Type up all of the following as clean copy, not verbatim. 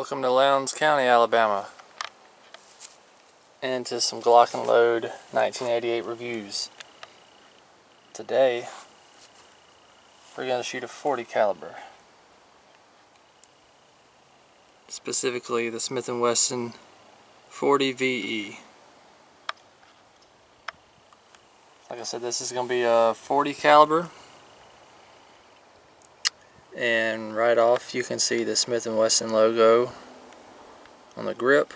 Welcome to Lowndes County, Alabama, and to some Glock and Load 1988 reviews. Today we're going to shoot a .40 caliber, specifically the Smith&Wesson 40 VE. Like I said, this is going to be a .40 caliber, and right off you can see the Smith&Wesson logo on the grip.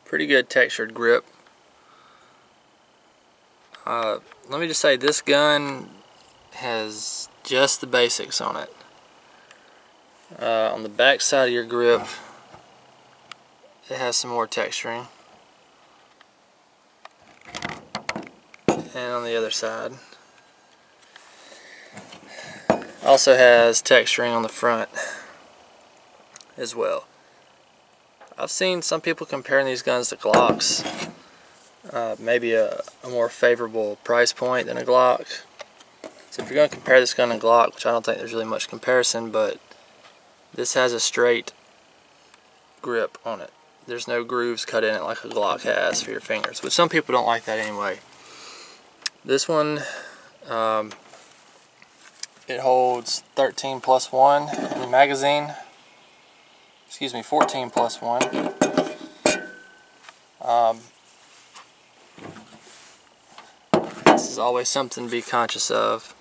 Pretty good textured grip. Let me just say, this gun has just the basics on it. On the back side of your grip, it has some more texturing, and on the other side also has texturing on the front as well. I've seen some people comparing these guns to Glocks. Maybe a more favorable price point than a Glock. So if you're going to compare this gun to Glock, which I don't think there's really much comparison, but this has a straight grip on it. There's no grooves cut in it like a Glock has for your fingers, but some people don't like that anyway. This one, it holds 13 plus 1 in the magazine. Excuse me, 14 plus 1. This is always something to be conscious of.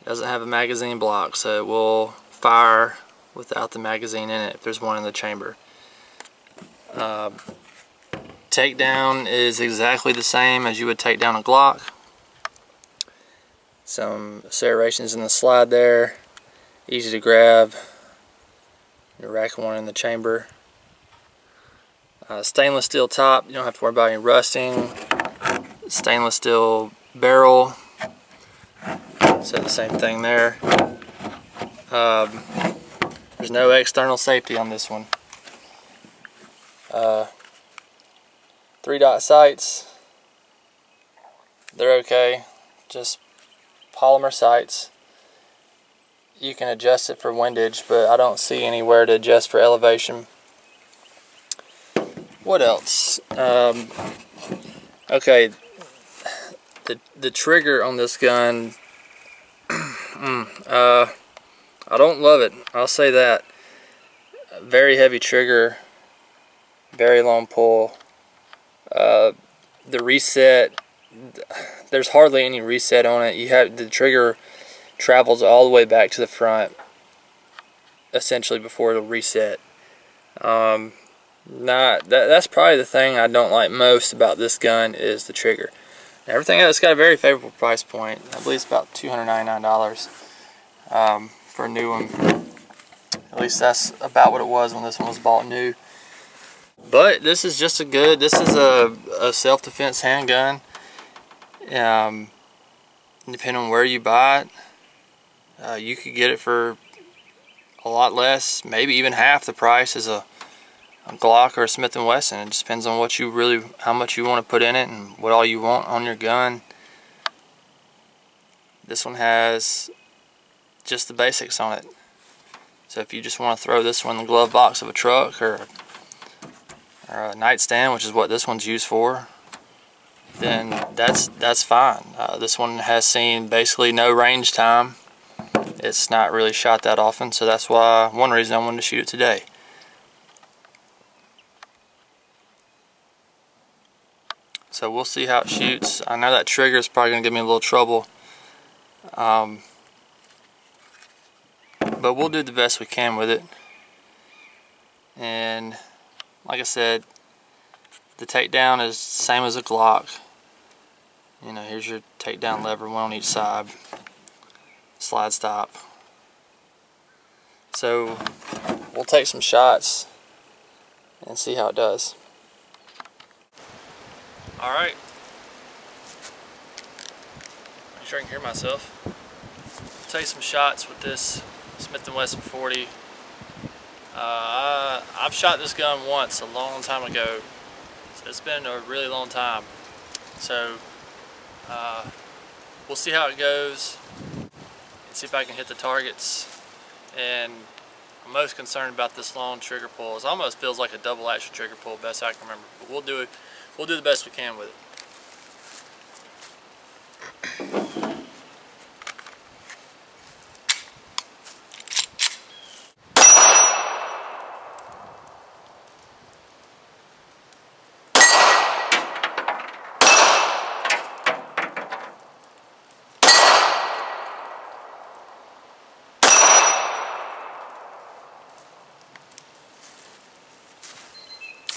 It doesn't have a magazine block, so it will fire without the magazine in it if there's one in the chamber. Takedown is exactly the same as you would take down a Glock. Some serrations in the slide there, easy to grab. Your rack one in the chamber. Stainless steel top, you don't have to worry about any rusting. Stainless steel barrel, so the same thing there. There's no external safety on this one. 3-dot sights, they're okay, just polymer sights. You can adjust it for windage, but I don't see anywhere to adjust for elevation. What else? Okay, the trigger on this gun, I don't love it, I'll say that. Very heavy trigger, very long pull. The reset, there's hardly any reset on it. You have the trigger travels all the way back to the front, essentially, before it'll reset. That's probably the thing I don't like most about this gun, is the trigger. Everything else got a very favorable price point. I believe it's about $299 for a new one. At least that's about what it was when this one was bought new. But this is just this is a self-defense handgun. Depending on where you buy it, you could get it for a lot less, maybe even half the price as a Glock or a Smith&Wesson. It just depends on what how much you want to put in it and what all you want on your gun. This one has just the basics on it. So if you just want to throw this one in the glove box of a truck or a nightstand, which is what this one's used for, then that's fine. This one has seen basically no range time. It's not really shot that often, so that's one reason I wanted to shoot it today. So we'll see how it shoots. I know that trigger is probably going to give me a little trouble, but we'll do the best we can with it. And like I said, the takedown is the same as a Glock. You know, here's your takedown lever, one on each side. Slide stop. So we'll take some shots and see how it does. Alright. Make sure I can hear myself. Take some shots with this Smith&Wesson 40. I've shot this gun once a long time ago. So it's been a really long time. So we'll see how it goes and see if I can hit the targets. And I'm most concerned about this long trigger pull. It almost feels like a double action trigger pull, best I can remember. But we'll do it. We'll do the best we can with it.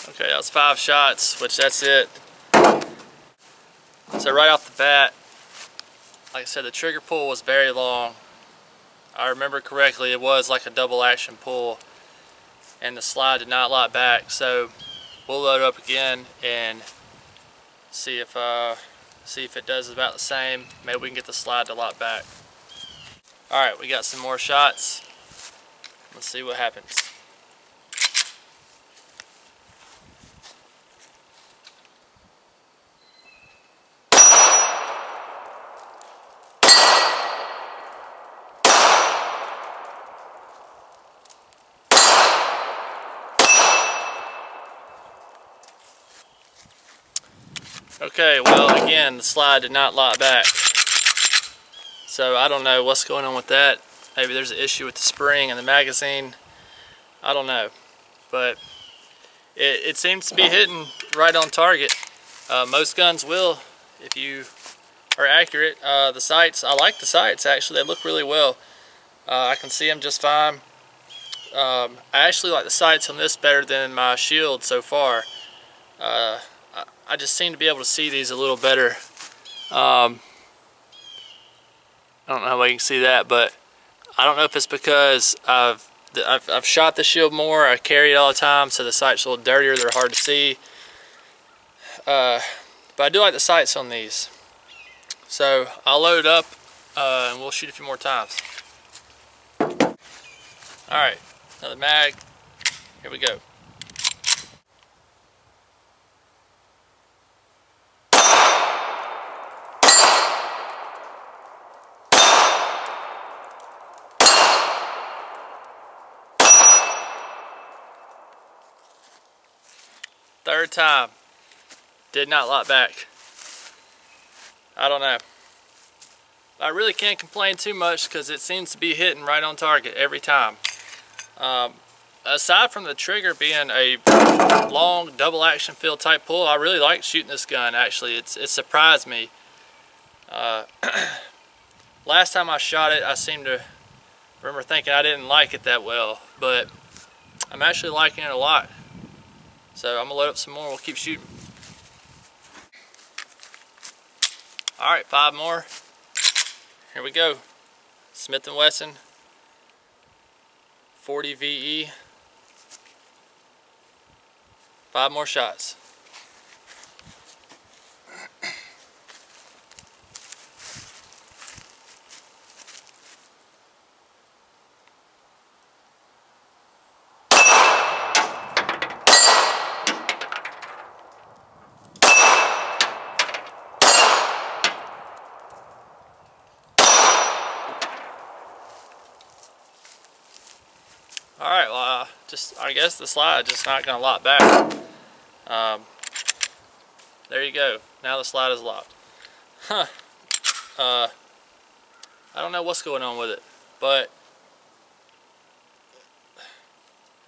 Okay, that was 5 shots, which that's it. So right off the bat, like I said, the trigger pull was very long. I remember correctly, it was like a double action pull, and the slide did not lock back. So we'll load up again and see if it does about the same. Maybe we can get the slide to lock back. All right, we got some more shots. Let's see what happens. Okay, well again, the slide did not lock back. So I don't know what's going on with that. Maybe there's an issue with the spring and the magazine. I don't know. But it seems to be hitting right on target. Most guns will, if you are accurate. The sights, I like the sights actually. They look really well. I can see them just fine. I actually like the sights on this better than my Shield so far. I just seem to be able to see these a little better. I don't know how well you can see that, but I don't know if it's because I've shot the Shield more. I carry it all the time, so the sights are a little dirtier. They're hard to see. But I do like the sights on these. So I'll load up and we'll shoot a few more times. All right, another mag. Here we go. Third time, did not lock back. I don't know. I really can't complain too much because it seems to be hitting right on target every time. Aside from the trigger being a long double action field type pull, I really like shooting this gun actually. It surprised me. Last time I shot it, I seem to remember thinking I didn't like it that well, but I'm actually liking it a lot. So I'm gonna load up some more, we'll keep shooting. All right, 5 more. Here we go. Smith&Wesson 40 VE. 5 more shots. Alright, well, I guess the slide just not going to lock back. There you go. Now the slide is locked. Huh. I don't know what's going on with it, but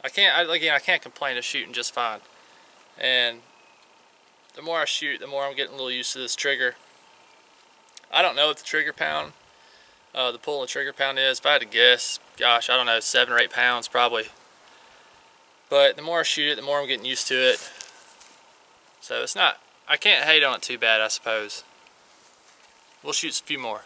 I can't complain. It's shooting just fine. And the more I shoot, the more I'm getting a little used to this trigger. I don't know what the trigger pound, the pull and trigger pound is. If I had to guess, gosh, I don't know, 7 or 8 pounds probably. But the more I shoot it, the more I'm getting used to it. So it's not, I can't hate on it too bad, I suppose. We'll shoot a few more.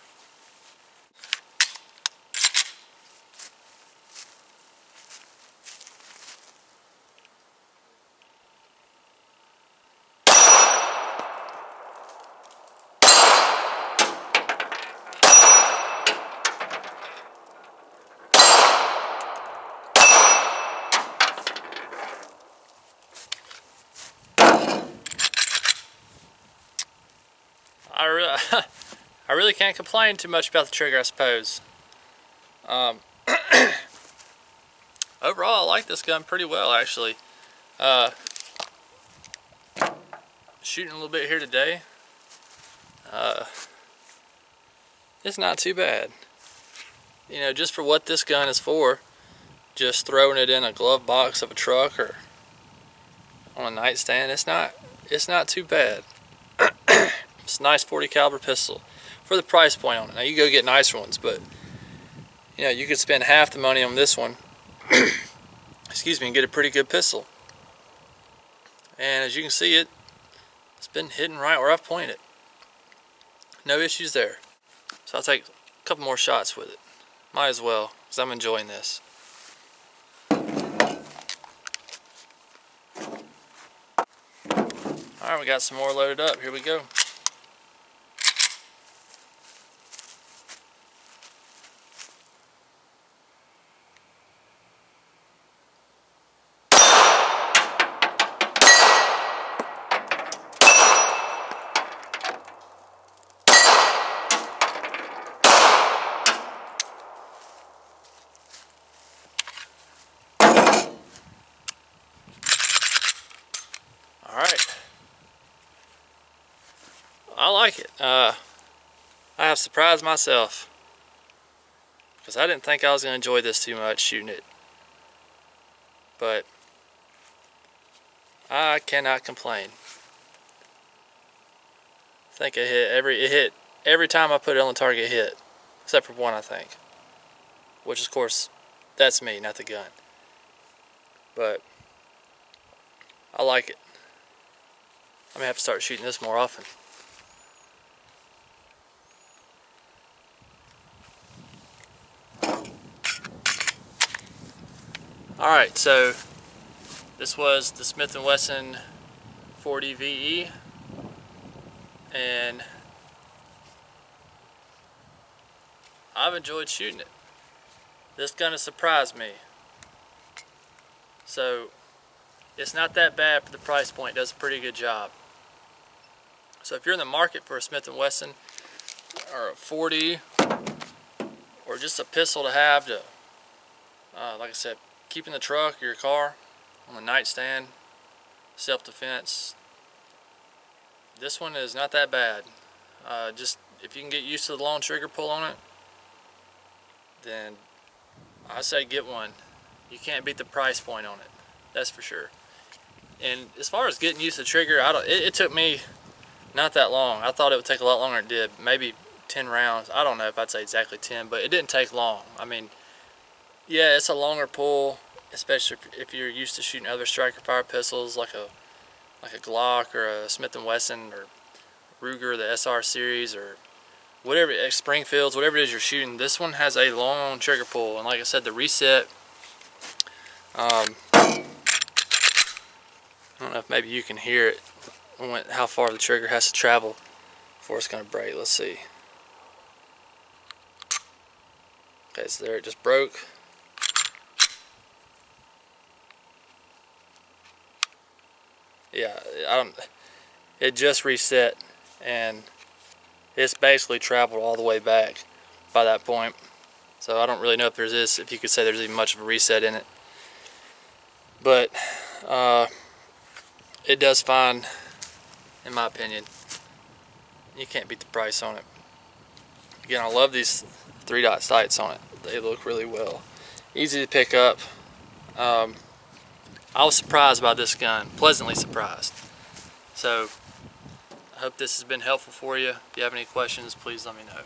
I really can't complain too much about the trigger, I suppose. overall, I like this gun pretty well, actually. Shooting a little bit here today. It's not too bad. You know, just for what this gun is for, just throwing it in a glove box of a truck or on a nightstand, it's not too bad. It's a nice 40 caliber pistol for the price point on it. Now you go get nicer ones, but you know, you could spend half the money on this one excuse me, and get a pretty good pistol. And as you can see, it's been hitting right where I've pointed. No issues there. So I'll take a couple more shots with it. Might as well, because I'm enjoying this. Alright, we got some more loaded up. Here we go. Alright. I like it. I have surprised myself, because I didn't think I was going to enjoy this too much shooting it. But I cannot complain. I think it hit every time I put it on the target, it hit. Except for one, I think. Which, of course, that's me, not the gun. But I like it. I'm going to have to start shooting this more often. Alright, so this was the Smith&Wesson 40 VE, and I've enjoyed shooting it. This gun has surprised me. So it's not that bad for the price point. It does a pretty good job. So if you're in the market for a Smith&Wesson or a 40 or just a pistol to have to, like I said, keep in the truck or your car, on the nightstand, self-defense, this one is not that bad. Just if you can get used to the long trigger pull on it, then I say get one. You can't beat the price point on it, that's for sure. And as far as getting used to the trigger, it took me not that long. I thought it would take a lot longer than it did. Maybe 10 rounds. I don't know if I'd say exactly 10, but it didn't take long. I mean, yeah, it's a longer pull, especially if you're used to shooting other striker fire pistols like a Glock or a Smith&Wesson or Ruger, the SR series, or whatever, Springfields, whatever it is you're shooting. This one has a long trigger pull, and like I said, the reset, I don't know if maybe you can hear it, how far the trigger has to travel before it's going to break. Let's see. Okay, so there it just broke. Yeah, it just reset, and it's basically traveled all the way back by that point. So I don't really know if you could say there's even much of a reset in it. But it does fine, in my opinion. You can't beat the price on it. Again, I love these 3-dot sights on it. They look really well. Easy to pick up. I was surprised by this gun, pleasantly surprised. So I hope this has been helpful for you. If you have any questions, please let me know.